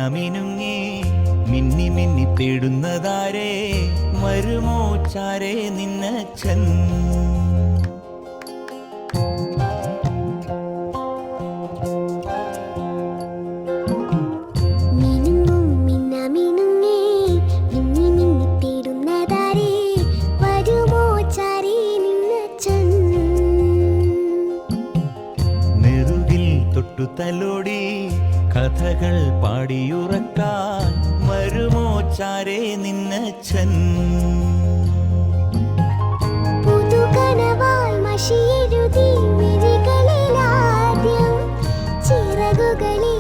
മിന്നുങ്ങി മിന്നി മിന്നി തേടുന്നതാരേ വരുമോ ചാരേ നിന്നച്ഛൻ തലോടി കഥകൾ പാടിയുറക്കാൻ വരുമോ ചാരേ നിന്നച്ഛൻ പുതുകനവായി മഷിയെഴുതി മിഴികളിലാദ്യം ചിറകുകളിൽ